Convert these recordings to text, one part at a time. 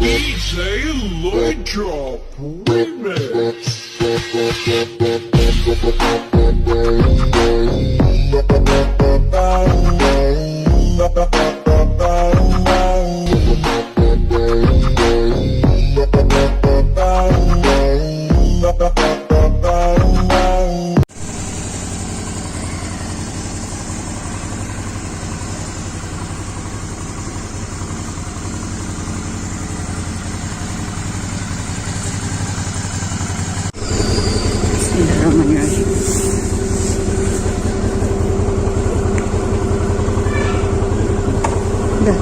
DJ Lloyd Drop Remix. Bismillahirrahmanirrahim. Dah.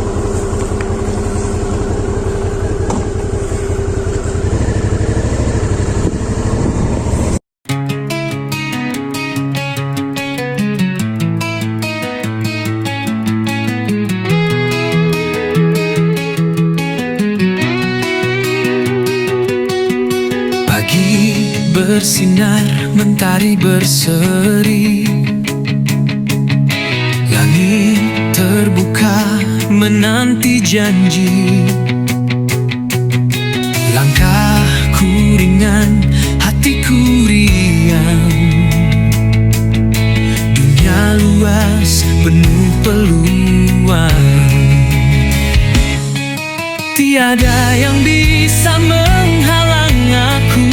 Bersinar, mentari berseri, langit terbuka menanti janji. Langkahku ringan, hatiku riang. Dunia luas, penuh peluang. Tiada yang bisa menghalang aku.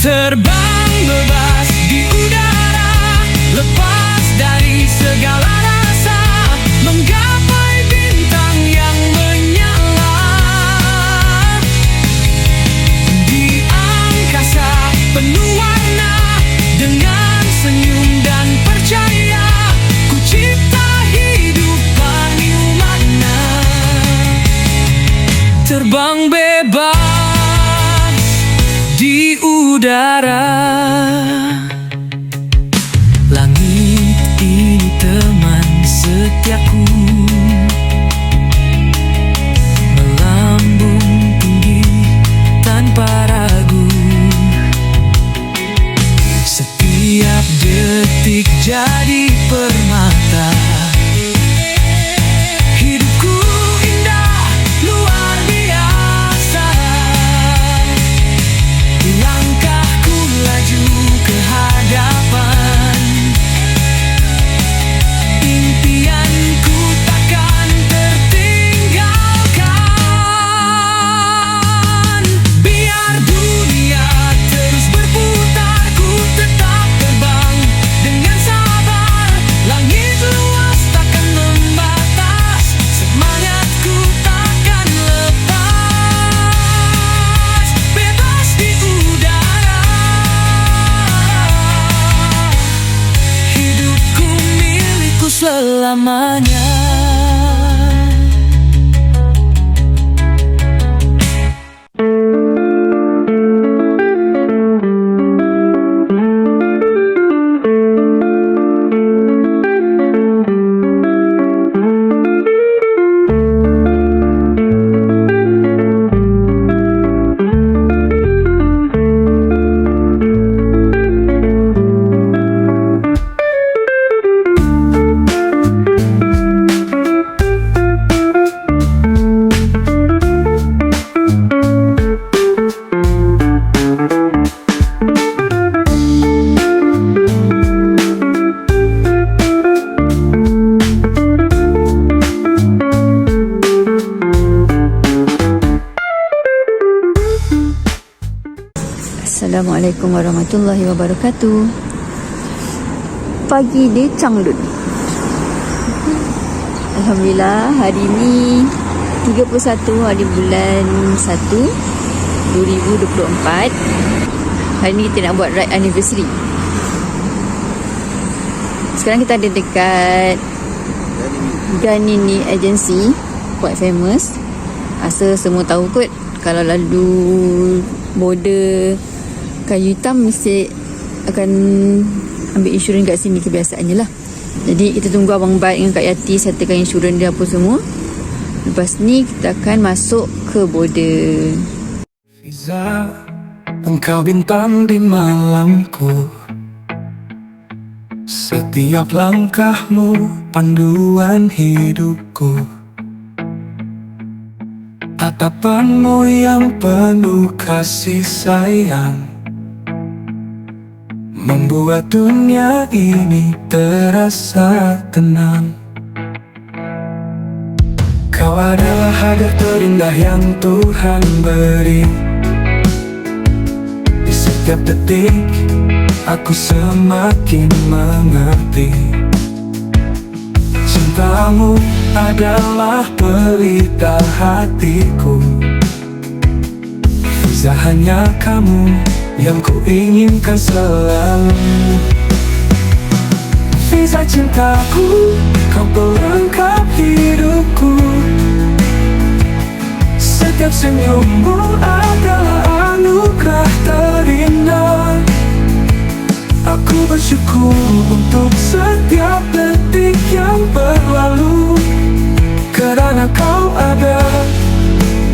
Terbang bebas di udara, lepas dari segala rasa, menggapai bintang yang menyala. Di angkasa penuh warna, dengan senyum dan percaya, ku cipta hidup penuh makna. Terbang bebas di udara, langit ini teman setiaku, melambung tinggi tanpa ragu. Setiap detik jadi permata. Hidupku indah, luar biasa. Langkahku laju ke hadapan. Impianku takkan tertinggalkan. Biar dunia terus berputar, ku tetap terbang dengan sabar. Langit luas takkan membatas, semangatku takkan lepas. Bebas di udara, hidupku milikku selamanya. Assalamualaikum warahmatullahi wabarakatuh. Pagi di Changlun. Alhamdulillah, hari ini 31 hari bulan 1 2024. Hari ni kita nak buat ride anniversary. Sekarang kita ada dekat Ganini Agency, quite famous. Rasa semua tahu kot, kalau lalu border kayu hitam mesti akan ambil insurans kat sini, kebiasaannya lah. Jadi kita tunggu Abang Baik dengan Kak Yati settlekan insurans dia apa semua. Lepas ni kita akan masuk ke border. Fiza, engkau bintang di malamku, Setiap langkahmu panduan hidupku. Tatapanmu yang penuh kasih sayang membuat dunia ini terasa tenang. Kau adalah hadiah terindah yang Tuhan beri. Di setiap detik aku semakin mengerti. Cintamu adalah pelita hatiku. Bisa hanya kamu yang ku inginkan selalu. Visa cintaku, kau pelengkap hidupku. Setiap senyummu adalah anugerah terindah. Aku bersyukur untuk setiap detik yang berlalu, karena kau ada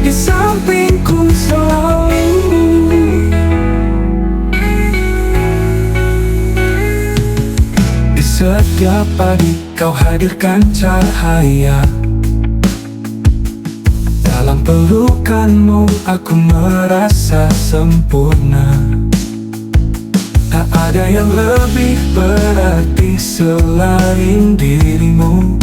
di sampingku selalu. Di setiap pagi kau hadirkan cahaya. Dalam pelukanmu aku merasa sempurna. Tak ada yang lebih berarti selain dirimu.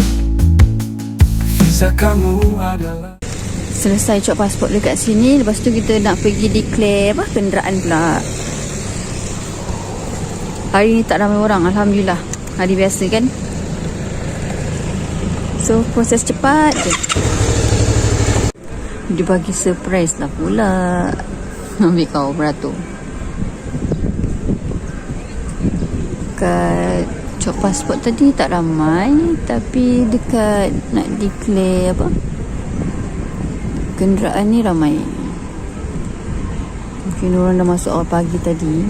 Visa kamu adalah. Selesai cop pasport dekat sini. Lepas tu kita nak pergi declare kenderaan pula. Hari ni tak ramai orang, alhamdulillah. Hari biasa kan. So proses cepat je. Dia bagi surprise lah pula. Ambil kau beratur. Dekat cop pasport tadi tak ramai, tapi dekat nak declare kenderaan ni ramai. Mungkin orang dah masuk awal pagi tadi.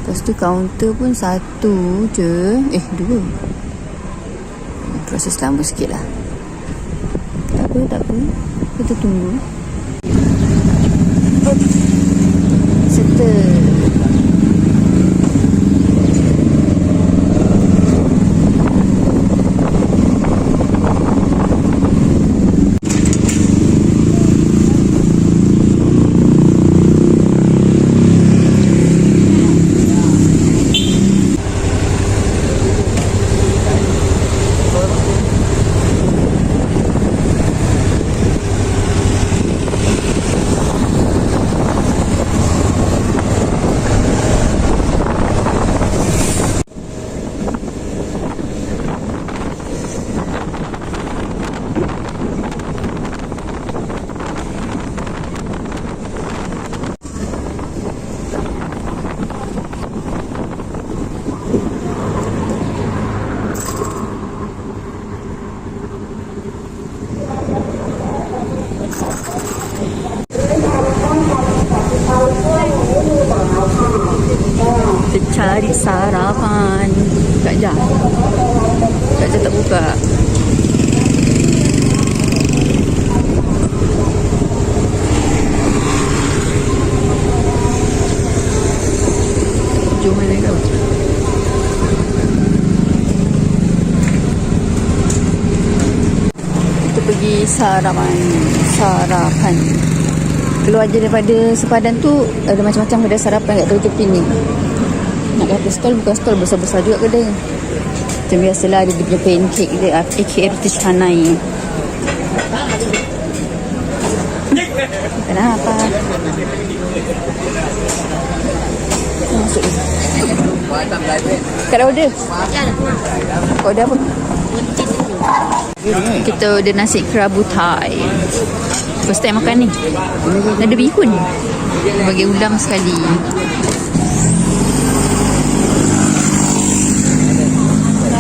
Lepas tu kaunter pun satu je. Dua. Proses lama sikit lah. Tak apa. Kita tunggu. Settle. Cari sarapan. Kak Jah tak buka. Jom mana kau. Kita pergi sarapan. Keluar je daripada sepadan tu ada macam-macam kedai sarapan kat tepi ni. Nak kata stall, bukan stall, besar-besar juga kedai. Macam biasalah ada dia punya pancake dia, aka roti canai. Kenapa? Masuk ni. Kak dah order? Kau order apa? Kita order nasi kerabu Thai. First time makan ni. Ada bihun. Bagi ulam sekali.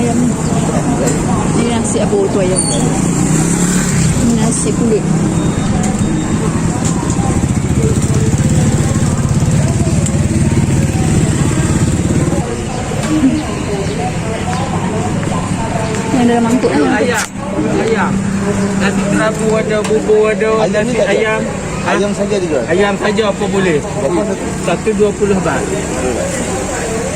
Ayam ni. Ini nasi apa tu ayam? Ini nasi kulit. Yang dalam mangkuk ni. Ayam. Nasi kerabu ada, bubur ada, nasi ayam. Ayam saja juga. Ayam saja apa boleh? 120 baht.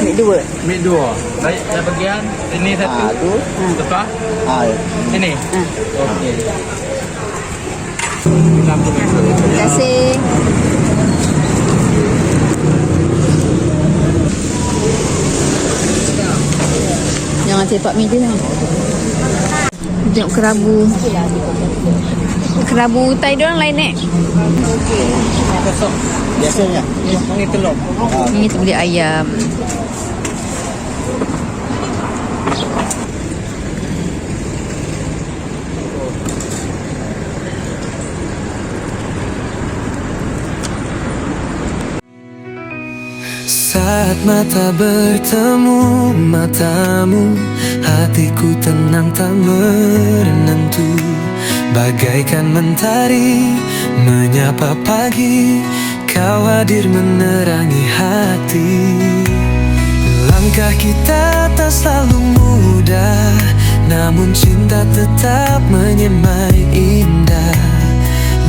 Ambil 2. Ambil 2. Baik, dah bagian. Ini satu. Tu. Lepas? Ya. Sini. Ha. Okey. Terima kasih. Jangan cepat meja jangan. Tengok kerabu. Kerabu Thai diorang lain Biasanya. Ini telur. Ni kita beli ayam. Saat mata bertemu matamu, hatiku tenang tak menentu. Bagaikan mentari menyapa pagi, kau hadir menerangi hati. Langkah kita tak selalu mudah, namun cinta tetap menyemai indah.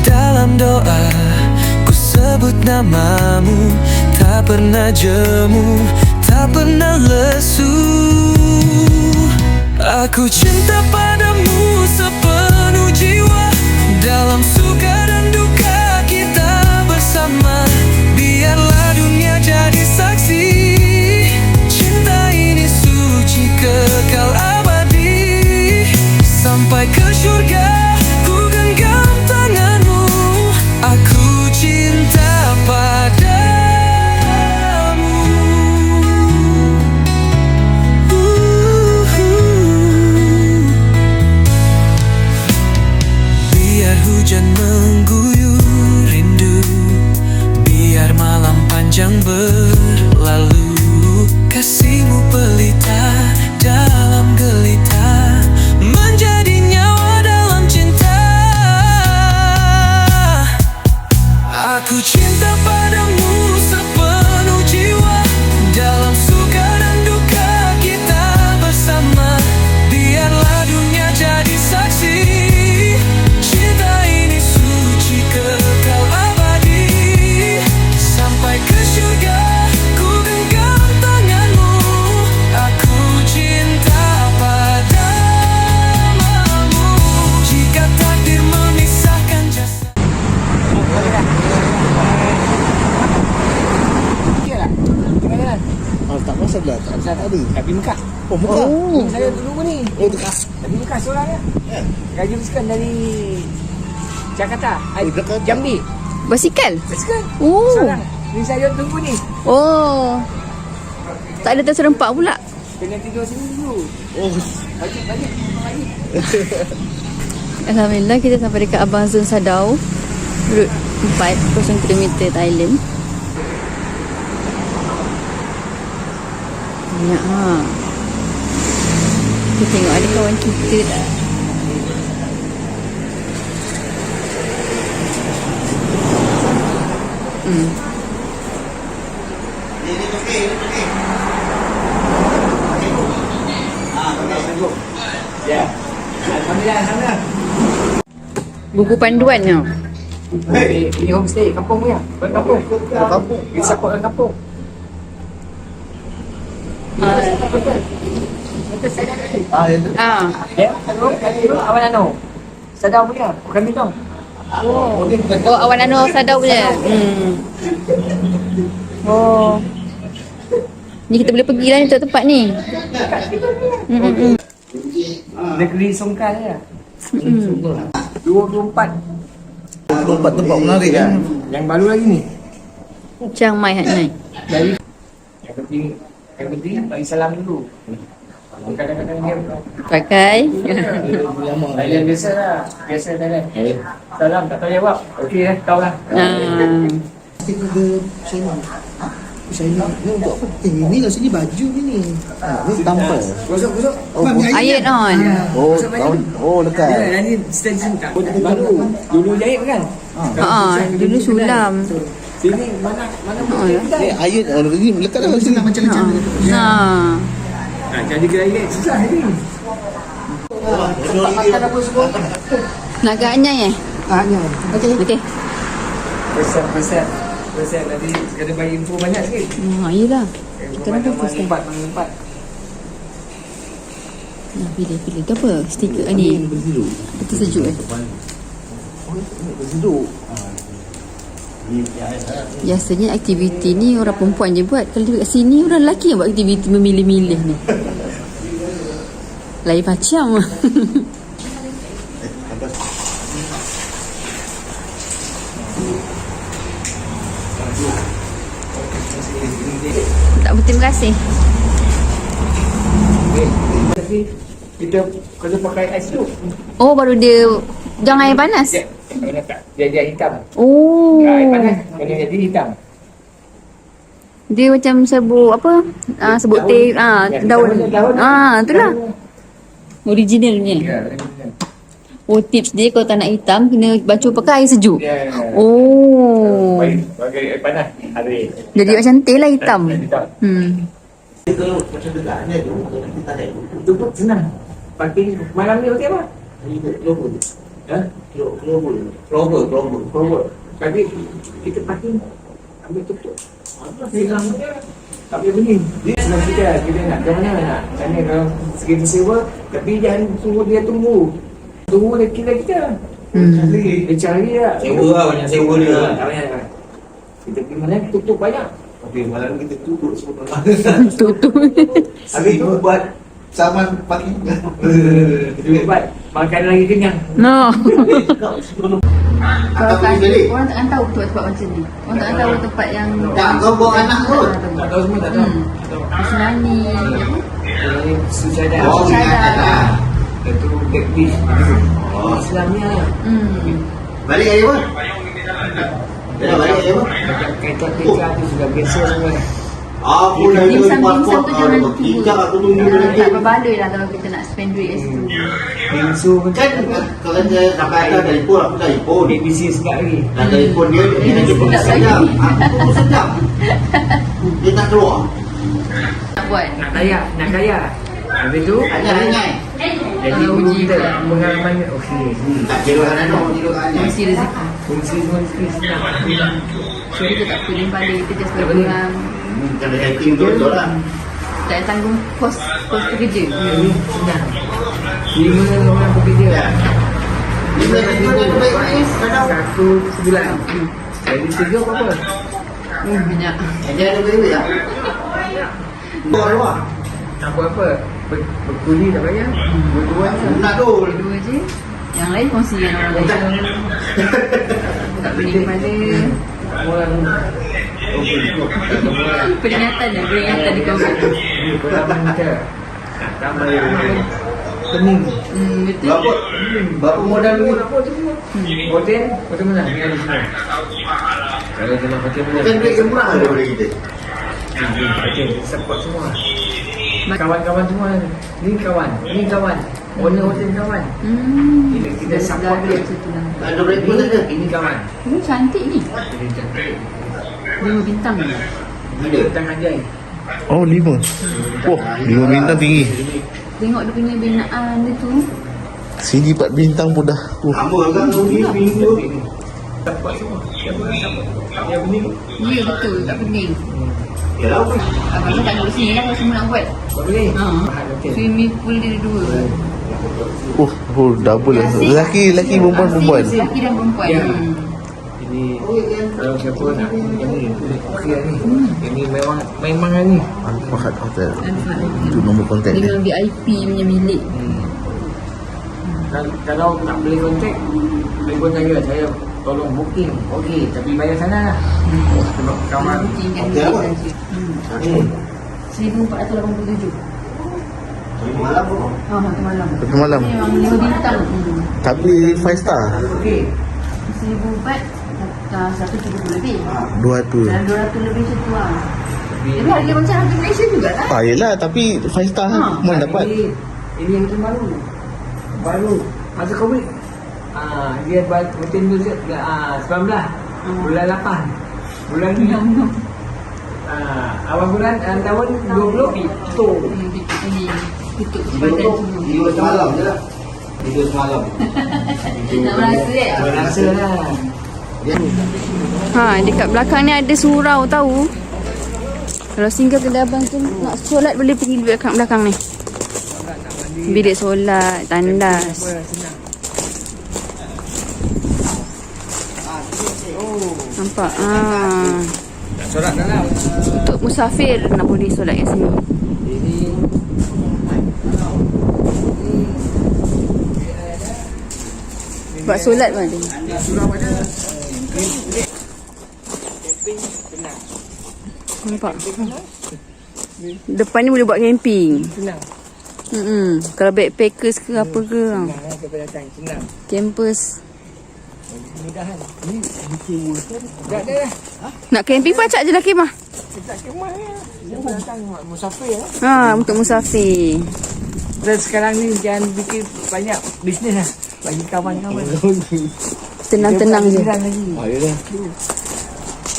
Dalam doa ku sebut namamu, tak pernah jemu, tak pernah lesu. Aku cinta padamu sepenuh jiwa, dalam suka dan duka kita bersama. Biarlah dunia jadi saksi, cinta ini suci kekal abadi. Sampai ke syurga ku genggam tanganmu, aku cinta padamu. Biar hujan mengguyur rindu, biar malam panjang berlalu, kasihmu pelita dalam gelita, menjadi nyawa dalam cinta. Aku cinta padamu sepenuh jiwa, dalam suka dan duka kita bersama. Biarlah dunia jadi saksi, cinta ini suci kekal abadi. Sampai ke syurga ku genggam tanganmu, aku cinta padamu. Jika takdir memisahkan jasa. Tak pasal lah. Tak tadi. Tapi Mekah. Oh, Mekah. Oh. Saya dulu ni. Oh, dekat. Tapi Mekah seorang ya. Gaji bisikan dari Jakarta. Jakarta. Jambi. Basikal. Bisikan. Oh. Seorang. Ni saya tunggu ni. Oh. Tak ada terserempak pula. Kena tidur sini dulu. Oh. Balik. Alhamdulillah kita sampai dekat Abang Zul Sadau. Route 4 km Thailand. Banyak ha. Kita tengok ada kawan kita tak. Ya. Alhamdulillah. Buku panduan tau. Ini homestay kampung punya. Kampung. Kita support orang kampung. Ah. Ya. Awal Nano. Sadar punya. Bukan minum. Oh, Awan Anwar Sadau punya. Oh. Ni kita boleh pergi lah ni tempat ni. Negeri Songkal ya. 24. 24 tempat menarik kan. Yang baru lagi ni. Chiang Mai hat nai. Dari yang penting bagi salam dulu. Kadang-kadang dia Pakai. Thailand biasa lah. Biasa Thailand. Salam tak tahu jawab. Okey tahu lah. Kita ke China. China ni untuk apa? Ni kat sini baju ni. Ni tampal. Gosok. Ayat on. Oh, tahun. Oh, dekat. Ya, ni stand tak. Baru. Dulu jahit kan? Dulu sulam. Sini mana Ni ayat ni lekat dalam sini macam-macam. Ha. jadi gerai susah ni. Makan apa semua? Nak ke Anyai Okey. Pesan nanti kena bagi info banyak sikit. Yelah. Kenapa first time? Empat. Nah, pilih. Tu apa? Stiker ni. Betul sejuk Bersejuk. Biasanya aktiviti ni orang perempuan je buat. Kalau kat sini orang lelaki yang buat aktiviti memilih-milih ni. Lain macam. Tak berterima kasih. Kita kalau pakai ais tu. Oh, baru dia jangan air panas. Dia hitam. Oh. Air panas kena jadi hitam. Dia macam serbuk apa? Serbuk teh, daun. Itulah. Originalnya. Ya. Oh, tips dia kalau tak nak hitam kena basuh pakai air sejuk. Ya. Oh. Pakai air panas hari. Jadi macam teh lah hitam. Dia kalau macam dekat ni tu, kita tak ada. Itu pun senang. Pagi malam ni okey apa? Kelompok. Ha? Kelompok. Tapi kita parking ambil tutup. Senang je. Tak boleh bunyi. Dia senang kita nak ke mana nak. Tanya kalau segi sewa, tapi jangan suruh dia tunggu. Tunggu dia kira kita. Dia cari lah. Sewa lah, banyak sewa dia. Tak banyak. Kita pergi mana tutup banyak. Okey, malam ni kita tutup semua. Tutup. Habis tu buat saman parking. Kita buat makan lagi kenyang. No. Kalau Kalau balik. orang takkan tahu tu sebab macam ni. Orang takkan tahu tempat yang Tak, kau bawa anak kot. Tak tahu semua tak tahu. Senani. Ini Sujada. Oh, ingat. Itu Black Beach. Oh, Islamnya. balik aja pun. Dia dah balik aja pun. Macam kaitan tingkah tu sudah biasa semua. Aku dah Dimsum pasport. tu jangan Tidak aku tunjuk lagi. tak berbaloi lah kalau kita nak spend duit kat situ. Bingsu pun Kan kalau dia sampai atas telefon, aku telefon. dia busy sekali lagi. Dan telefon dia nak jumpa Sedap sejam. Aku pun sedap. Dia tak keluar. Nak buat. Nak kaya. Habis tu Hanya ringan. jadi guru kita pengalaman okey. Tak kira kan ada. Kira kan ada. Fungsi rezeki. Fungsi semua senang. So kita tak pening pada kita just berkurang. Kena setting betul lah. Tak tanggung kos kerja. Ini senang. 5 orang bekerja. Dia boleh setting tu baik-baik. Kadang. Satu sebulan. Jadi 3 apa? Banyak. Dia ada baik-baik tak? Buat luar. Tak buat apa? Berkuli tak bayar. Berdua je. Nak tu. Dua je. Yang lain kongsi dengan orang lain. Tak pening pada Orang okey. peringatan di kawan. Pengalaman kita. Nak tambah pening. Betul. Berapa modal ni? Hotel mana? Ni ada semua. Kalau dalam hotel mana? Kan duit yang murah daripada kita. Hotel support semua. Kawan-kawan semua. Ni kawan. Owner hotel kawan. Kita support dia. Ada breakfast ada? Ini kawan. Ini cantik ni. Jadi cantik. 5 bintang ni. Ada. Tang Ajai. Oh 5. Wah 5 bintang tinggi. Tengok dia punya binaan dia tu. Sini 4 bintang pun dah. Apa kan rugi minggu? Support semua. Yang pening. Ya betul, tak pening. Yalah. Abang tak duduk sini lah kalau semua nak buat. Tak boleh. Ha. Swimming pool dia dua. Double lah. Lelaki perempuan. Lelaki dan perempuan. Ya. Ini kalau siapa nak ini okey ni. Ini memang ni. Al-Fahad Hotel. Itu nombor kontak dia. Dengan VIP punya milik. Kalau tak boleh kontak, telefon saya tolong booking. Okey, tapi bayar sana lah. Sebab kawan Tinggal Hotel apa? saja. 1487. Malam pun. Satu malam. Satu malam. Memang 5 bintang. Tapi 5 star. okey. 1000 baht 170 lebih. 200. Dan 200 lebih macam tu lah. Tapi harga macam harga Malaysia jugalah. Yelah tapi 5 star mana dapat. Ini yang tu baru masa Covid. Dia buat hotel tu 19 bulan 8. Bulan ni awal bulan tahun 20 tu. Tutup sepanjang semua. Tidur semalam je lah. Tidur semalam. Nak merasa Rasa lah. Ha, dekat belakang ni ada surau tahu. Kalau singgah kedai abang tu nak solat boleh pergi dekat belakang ni. Bilik solat, tandas. Nampak? Solat dalam. Untuk musafir nak boleh solat kat sini. Buat solat pun ada. Surau ada. Camping tenang. Nampak? Depan ni boleh buat camping. Tenang. Kalau backpackers ke apa ke. Tenang sampai datang. Tenang. Campus. Mudahan. Ni bikin motor. Tak ada dah. Nak camping pun acak je lah kemah. Tak kemah ya. Sampai datang musafir ya. Untuk musafir. Dan sekarang ni jangan fikir banyak bisnes lah. Bagi kawan-kawan. Tenang-tenang je. Lagi. Ya dah.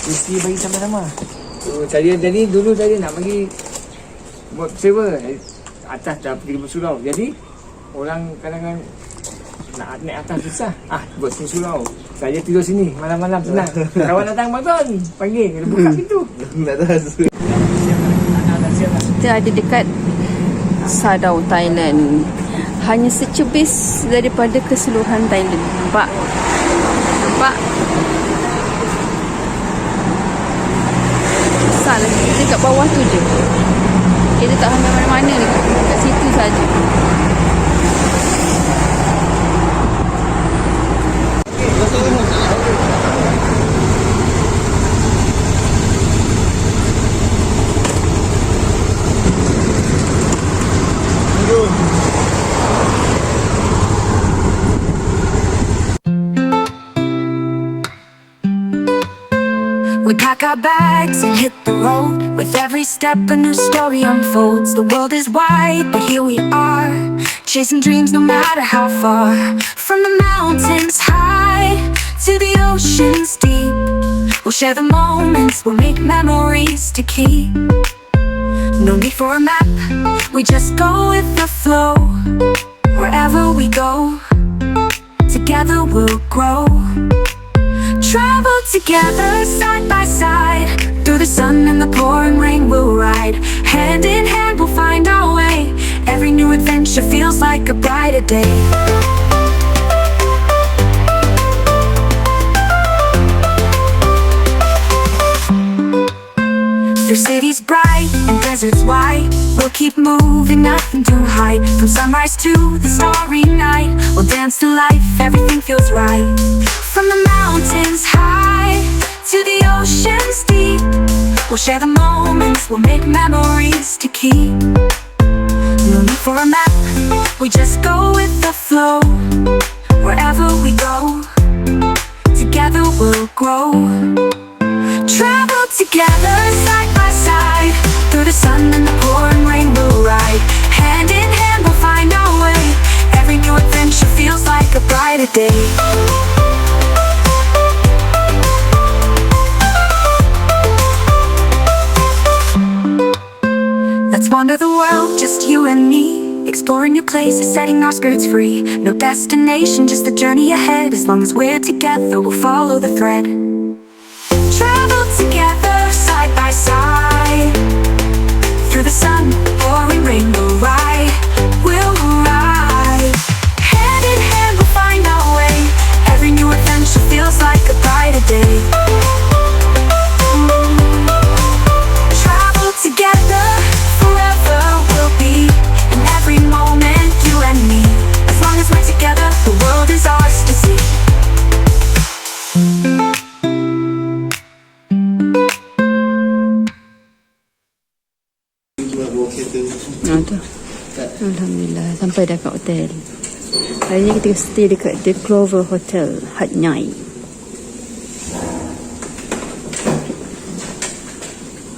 Mesti bagi sama-sama. Jadi dulu saya nak bagi buat sewa. Atas dah pergi bersurau. Jadi orang kadang-kadang nak naik atas susah. Buat surau. Saya tidur sini malam-malam tenang. Kawan datang bangun, panggil, kena buka pintu. Kita ada dekat Sadao, Thailand. Hanya secebis daripada keseluruhan Thailand. Nampak? Besar lagi. Kita dekat bawah tu je. Kita tak sampai mana-mana lagi. Kat situ saja. We pack our bags and hit the road. With every step a new story unfolds. The world is wide, but here we are, chasing dreams no matter how far. From the mountains high to the oceans deep, we'll share the moments, we'll make memories to keep. No need for a map, we just go with the flow. Wherever we go, together we'll grow. Travel together side by side, through the sun and the pouring rain we'll ride. Hand in hand we'll find our way. Every new adventure feels like a brighter day. Through cities bright and deserts wide, we'll keep moving, nothing to hide. From sunrise to the starry night, we'll dance to life, everything feels right. From the mountains high to the oceans deep, we'll share the moments, we'll make memories to keep. No need for a map, we just go with the flow. Wherever we go, together we'll grow. Travel together side by side, through the sun and the pouring rain we'll ride. Hand in hand we'll find our way. Every new adventure feels like a brighter day. Let's wander the world, just you and me, exploring new places, setting our spirits free. No destination, just the journey ahead. As long as we're together, we'll follow the thread. Travel together, side by side, through the sun, pouring rain, we'll ride. Hand in hand, we'll find our way. Every new adventure feels like a brighter day. Travel together, forever we'll be. In every moment, you and me. As long as we're together, the world is ours to see. Tu. Alhamdulillah sampai dah kat hotel. Hari ni kita stay dekat The Clover Hotel, Hat Nhai.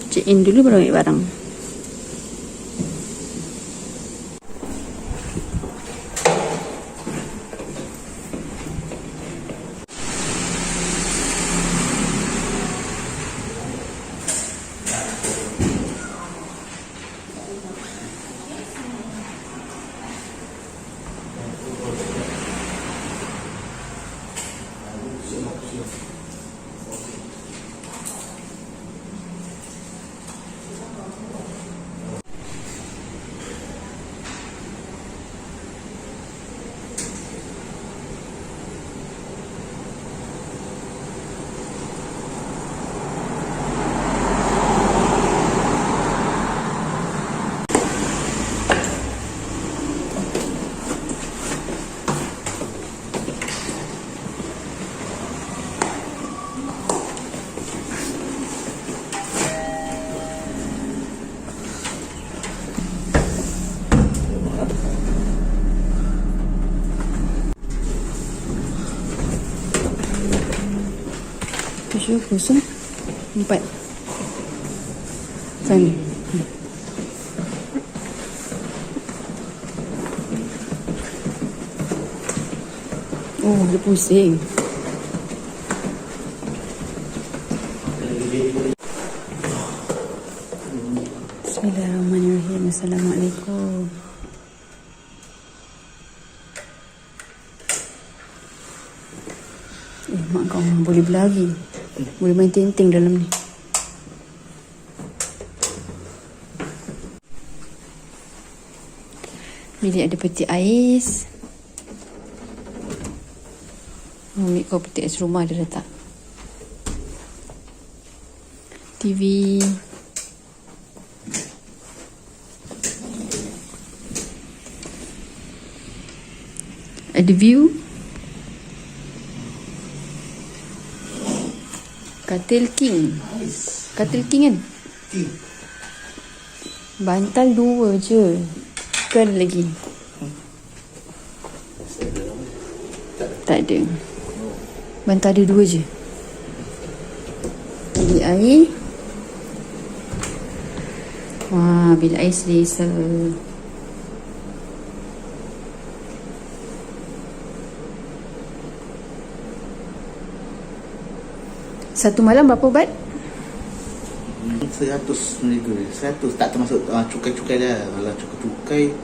Check in dulu baru ambil barang. 704. Sana. Oh, dia pusing. Bismillahirrahmanirrahim. Assalamualaikum. Mak kau boleh berlari. Boleh main tinting dalam ni. Bilik ada peti ais. Ambil kau peti ais rumah dia letak. TV. Ada view. Katil king. Katil king kan? Bantal 2 je. Kan lagi. Tak ada. Bantal ada 2 je. Bilik air. Wah, bilik air selesa. Satu malam berapa bat? 100 ringgit. 100 tak termasuk cukai-cukai dah. Kalau cukai-cukai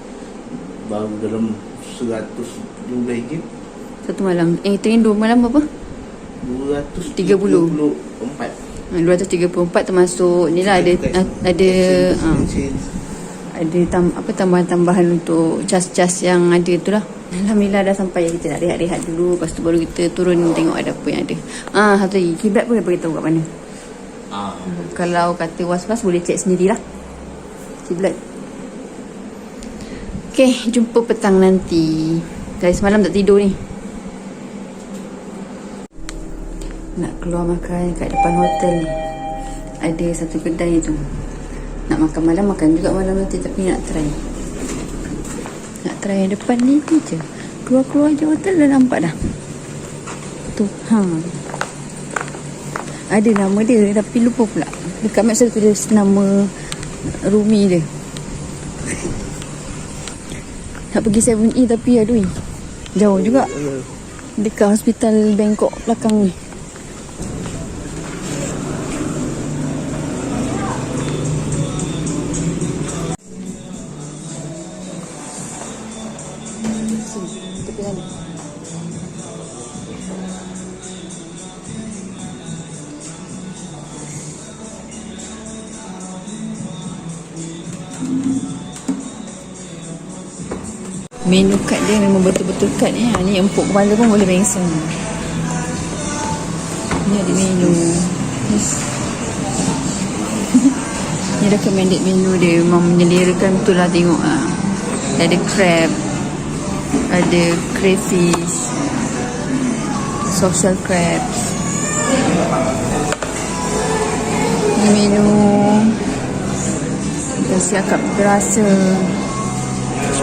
baru dalam 115 ringgit. Satu malam. Tengok 2 malam berapa? 234. 234 termasuk ni lah, ada tambahan untuk cas-cas yang ada tu lah. Alhamdulillah dah sampai. Kita nak rehat-rehat dulu. Lepas tu baru kita turun tengok ada apa yang ada. Satu lagi, kiblat pun dia beritahu kat mana. Kalau kata was-was boleh cek sendirilah kiblat. Okay, jumpa petang nanti. Dari semalam tak tidur ni. Nak keluar makan kat depan hotel ni. Ada satu kedai tu. Nak makan malam, makan juga malam nanti. Tapi nak try yang depan ni je. Keluar-keluar je hotel dah nampak dah. Tu, ada nama dia tapi lupa pula. Dekat map saya tulis nama Rumi dia. Nak pergi 7E tapi aduh, jauh juga. Dekat hospital Bangkok belakang ni. Menu kad dia memang betul-betul kad ni. Ni empuk kepala pun boleh bengsen. Ni ada menu. Ni recommended menu dia. Memang menyelerakan betul lah tengok. Ada crab, ada crayfish, soft shell crabs. Ni menu nasi akap berasa.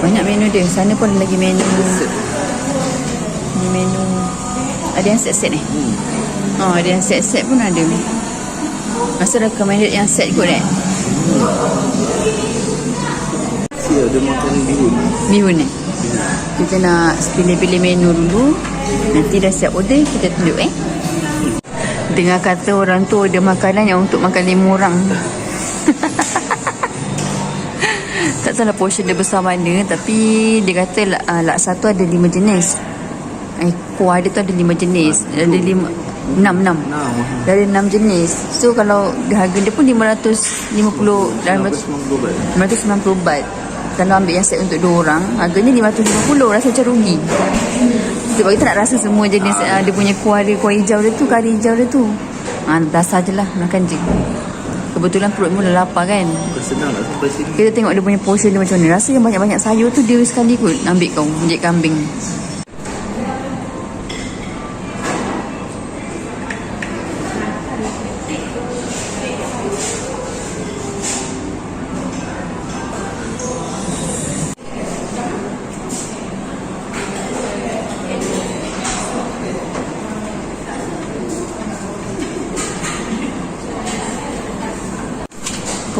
Banyak menu dia. Sana pun lagi menu. Ni menu. Ada yang set-set ni? Ada yang set-set pun ada. Masa recommended yang set kot Dia makan bihun. Bihun ni? Kita nak pilih-pilih menu dulu. Nanti dah siap order, kita tunjuk Dengar kata orang tu ada makanan yang untuk makan 5 orang. Tak tahu lah portion dia besar mana. Tapi dia kata laksa tu ada 5 jenis. Kuah dia tu ada 5 jenis. Ada 6 dari 6 jenis. So kalau harga dia pun 590 baht. Kalau ambil yang set untuk 2 orang, harganya 550. Rasa macam rugi. Sebab kita nak rasa semua jenis. Dia punya kuah dia, kuah hijau dia tu, kari hijau dia tu. Dasar je lah, makan je. Kebetulan perut mula lapar kan. Senang nak sampai sini. Kita tengok dia punya portion dia macam mana. Rasa yang banyak-banyak sayur tu dia sekali kot ambil kau, menjek kambing.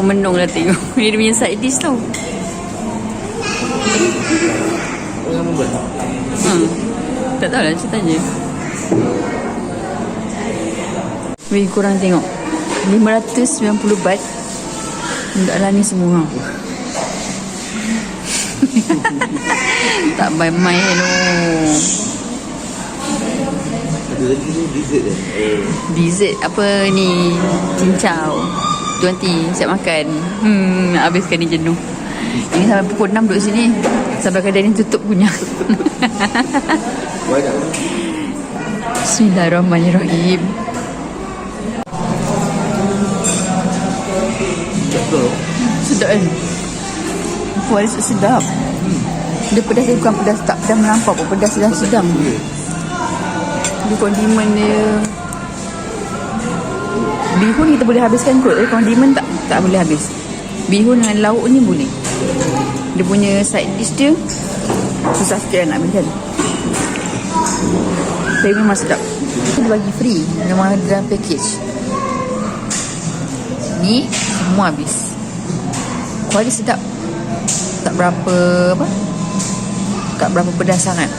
pemenung lah tengok. Ni dia punya side dish tau. Tak tahu lah, saya tanya. Weh, korang tengok 590 baht enggak lah ni semua. Tak main-main tu. Ada lagi ni dessert dia. Dessert apa ni? Cincau. Tu nanti siap makan. Habiskan ni jenuh. Ini sampai pukul 6 duduk sini. Sampai kedai ni tutup punya. Banyak. Bismillahirrahmanirrahim. Sedap kan? Wah, sedap. Dia pedas, dia bukan pedas, tak pedas melampau pun. Pedas sedang. Dia kondimen dia. Bihun kita boleh habiskan kot. Kondimen tak boleh habis. Bihun dengan lauk ni boleh. Dia punya side dish dia susah sikit nak ambil kan. Tapi memang sedap. Dia bagi free. Memang ada dalam package. Ni semua habis. Kuali sedap. Tak berapa pedas sangat.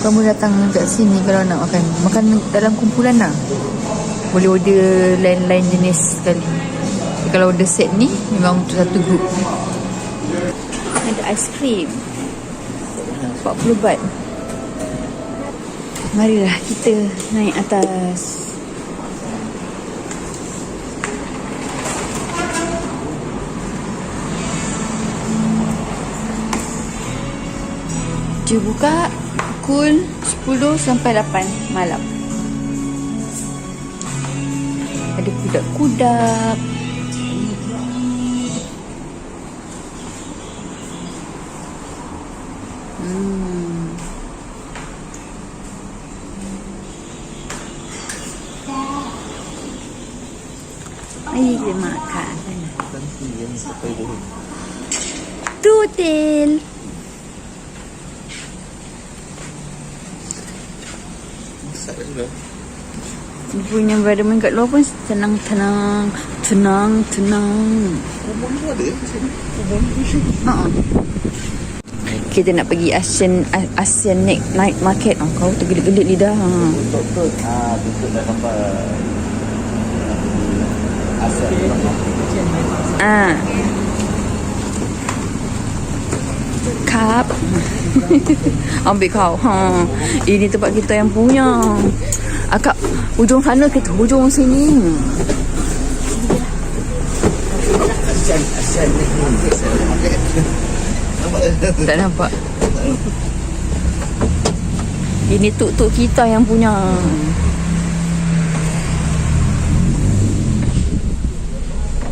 Kamu datang kat sini kalau nak makan dalam kumpulan lah. Boleh order lain-lain jenis sekali. Tapi kalau order set ni memang untuk satu grup. Ada aiskrim 40 baht. Marilah kita naik atas. Dia buka pukul 10 sampai 8 malam. Ada kuda-kuda. Mari kita makan. Tutil. Dia punya environment kat luar pun tenang. Kubon tu ada macam ni. Kita nak pergi Asian Night Market. Kau tergelit-gelit lidah. Betul. Betul dah sampai Cup. Ambil kau. Ini tempat kita yang punya. Akak hujung sana, kita hujung sini. Asian Tak nampak. Ini tuk-tuk kita yang punya.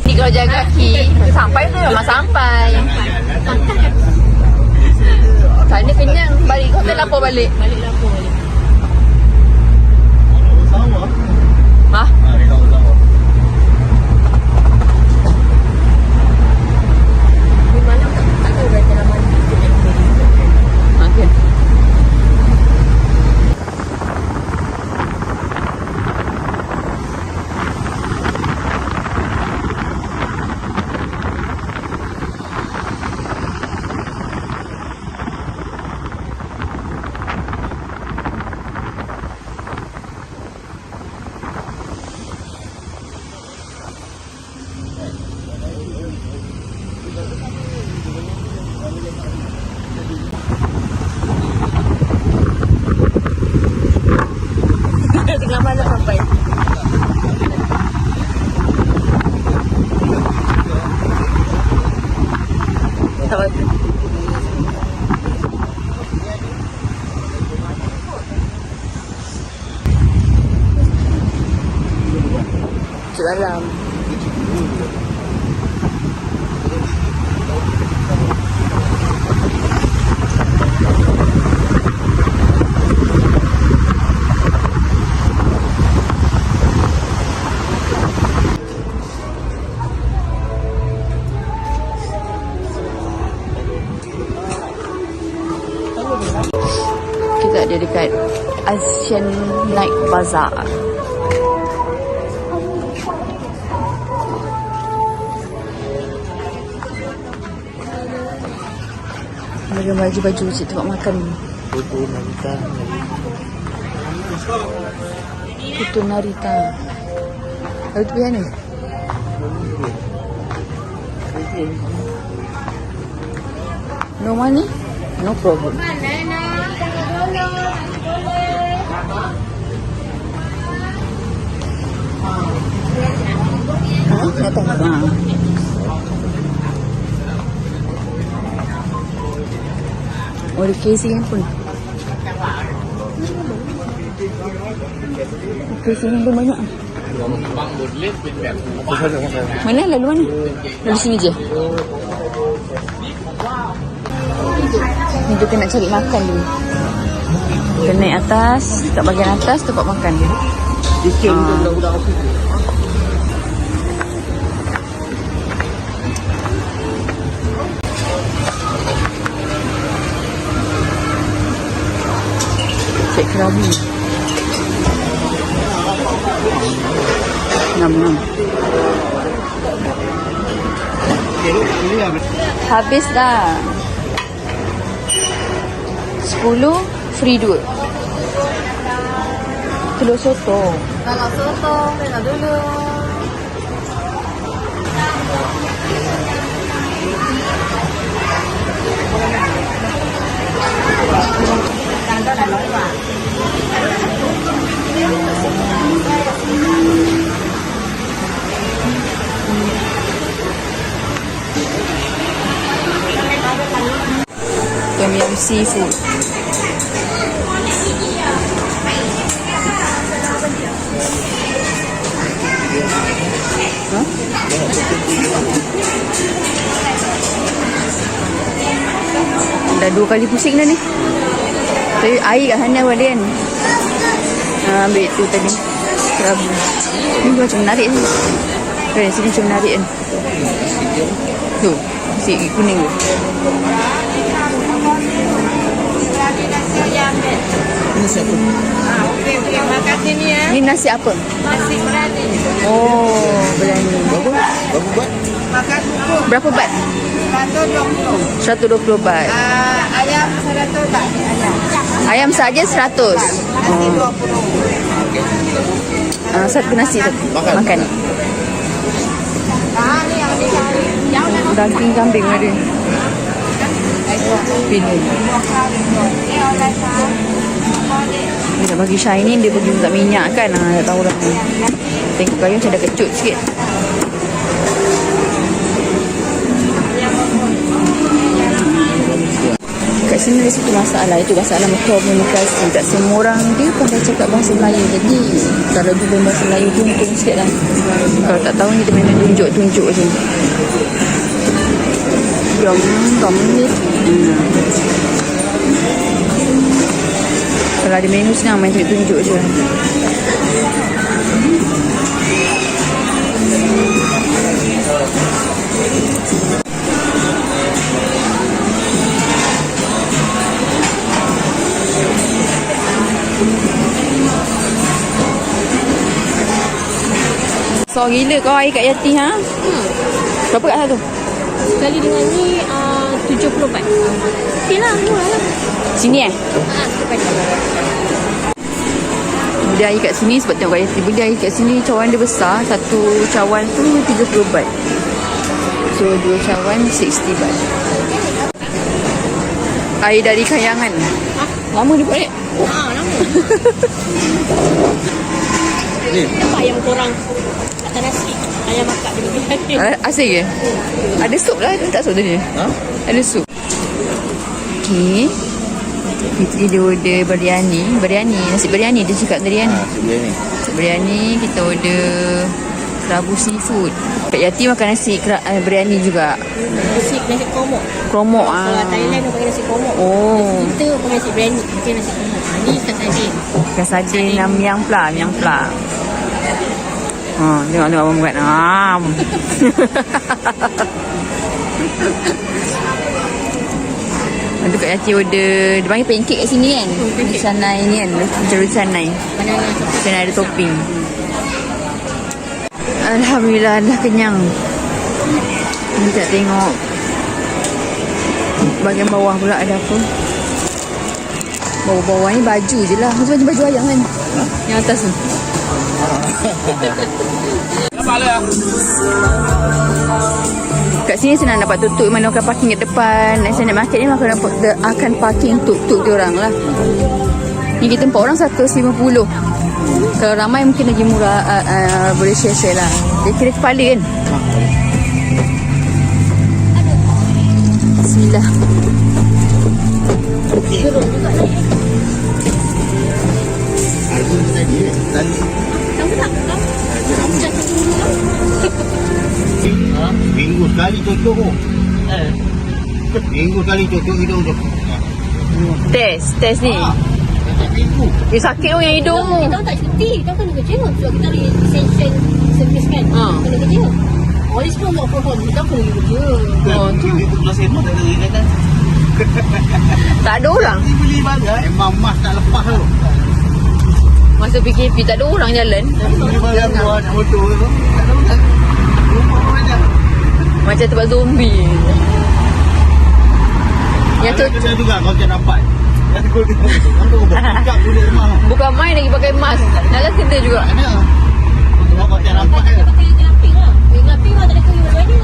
Ni kalau jaga kaki sampai tu memang sampai. Tak ni kenyang. Balik kau tak lapar balik. Hah? Okay. Tengah malam sampai. Tak apa. Dalam. Kita ada dekat Asian Night Bazaar. Ada baju-baju cik tempat makan ni. Foto Narita. Putu Narita. Lalu tu pilihan ni? No money? No problem. Tak tahu. Oh, ada casing handphone. Casing handphone banyak. Mana? Lalu mana? Lalu sini je. Ni kita nak cari makan dulu. Kita naik atas, kat bahagian atas tempat makan. Cek kerabu. 6. Habis dah. 10 free 2. Telur soto. Kalau soto, tengok dulu. Tom yum seafood. Huh? Dah 2 kali pusing dah ni. Tapi air kat sana ada kan. Ambil tu tadi. Kerabu. Ni macam menarik ni. Kan sini macam menarik kan. Tu, nasi kuning tu. Ini siapa? Okey, makan sini ya. Ni nasi apa? Nasi berani. Oh, berani. Berapa buat? Makan kuku Berapa bat? 120. 120 bat. Ayam 100 baht. Ayam saja 100. Nasi 20. Satu nasi tu. Makan. Makan. Ni yang dicari. Yang Daging kambing ada. Pilih. Dia nak bagi Syah ni, dia pergi minta minyak kan. Tak tahu lah. Tengok kayu macam dah kecut sikit. Kat sini ada satu masalah. Itu masalah komunikasi. Tak semua orang dia pandai cakap bahasa Melayu. Jadi kalau jumpa bahasa Melayu tuntung sikit lah. Kalau tak tahu kita main tunjuk-tunjuk je. Jom ni. Kalau ada menu senang main tunjuk-tunjuk je. So gila kau air kat Yati ha? Berapa kat satu? sekali dengan ni 70 baht. Okey lah, murah lah. Sini Tukar je. Beli air kat sini sebab tengok kat Yati. Beli air kat sini cawan dia besar. Satu cawan tu 30 baht. So 2 cawan 60 baht. Air dari Kayangan. Lama dia buat ni? Lama. Ni. Nampak ayam korang atas nasi. Ayam masak dia bagi. Asyik ke? Ada sup lah. Tak sup tadi? Ha? Ada sup. Okay. Fitri dia order biryani. Nasi biryani dia cakap tadi kan? Sebelah ni. Nasi biryani kita order kerabu seafood. Kak Yati makan nasi biryani juga. Nasi komok. Kromok Kalau Thailand dia pakai nasi komok. Oh. Kita pakai nasi biryani. Kita nasi komok. Ni ikan sardin. Ikan sardin miang pla. Tengok abang buat. Ada Kak Yati order. Dia panggil pancake kat sini kan? Canai ni kan? Macam canai. Canai ada topping. Alhamdulillah dah kenyang. Ni tak tengok Bahagian bawah pula ada apa? Bawah-bawah ni baju je lah. Macam baju ayam kan? Yang atas tu. Kat sini senang dapat tuk-tuk. Mana akan parking kat depan. Nasi Night Market ni akan parking tuk-tuk diorang lah. Ni kita 4 orang 150. Kalau ramai mungkin lagi murah, boleh share-share lah. Dia kira kepala kan? Bismillah. Minggu sekali tutup. Minggu sekali tutup hidung tu. Test ni. Minggu. Sakit tu yang hidung tu. Kita tak cuti, kita kena kerja. Sebab kita ada essential service kan. Kena kerja. Oleh semua work from home, kita kena kerja. Tu. Itu belas sema tak ada ingatan. Tak ada orang. Beli barang. Memang mas tak lepas tu. Masa PKP tak ada orang jalan. Beli barang buat motor tu. Tak ada orang. Rumah banyak. Macam tempat zombie. Yang tu Ada juga kau tak dapat. Yang kau tengok tu. Kau berpikap boleh rumah. bukan main lagi pakai mask. Dalam kena juga. Ada. Kau tak dapat Kita pakai glamping lah. Glamping lah tak ada kayu banyak.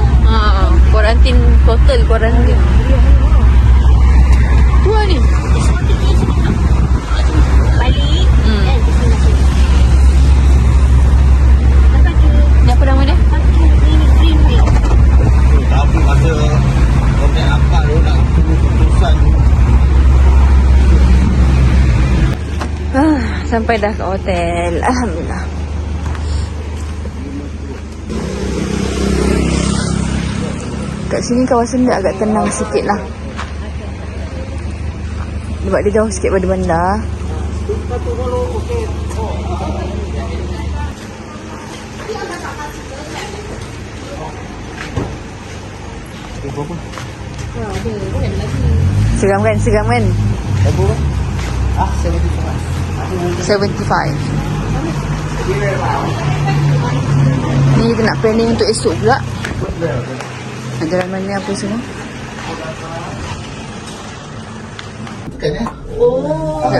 Kuarantin total kuarantin. Tu lah ni. Balik. Kan, kita nak pergi. Lepas tu, Ni apa nama dia? green way. Tapi masa kau tak dapat tu nak tunggu keputusan. Sampai dah ke hotel. Alhamdulillah. Kat sini kawasan dia agak tenang sikit lah. Sebab dia jauh sikit pada bandar. Seram kan? Seram kan? 75. Ni kita nak planning untuk esok pula. Nak jalan mana apa semua. Kat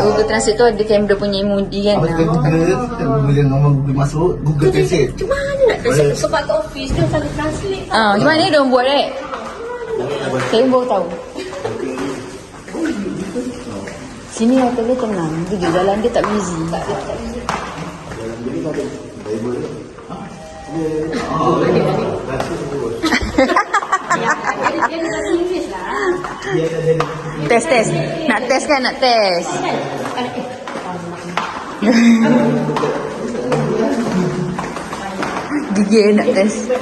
Google Translate tu ada kamera punya emoji kan. Bila nombor Google masuk, Google Translate. Macam mana nak translate? Sebab kat office dia selalu translate. Macam mana dia orang buat saya baru tahu. Sini hotel dia tenang. Dia je jalan dia tak busy. Test. Nak test kan? Nak test. Gigil nak test.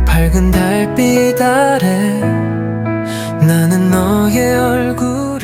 밝은 달빛 아래 나는 너의 얼굴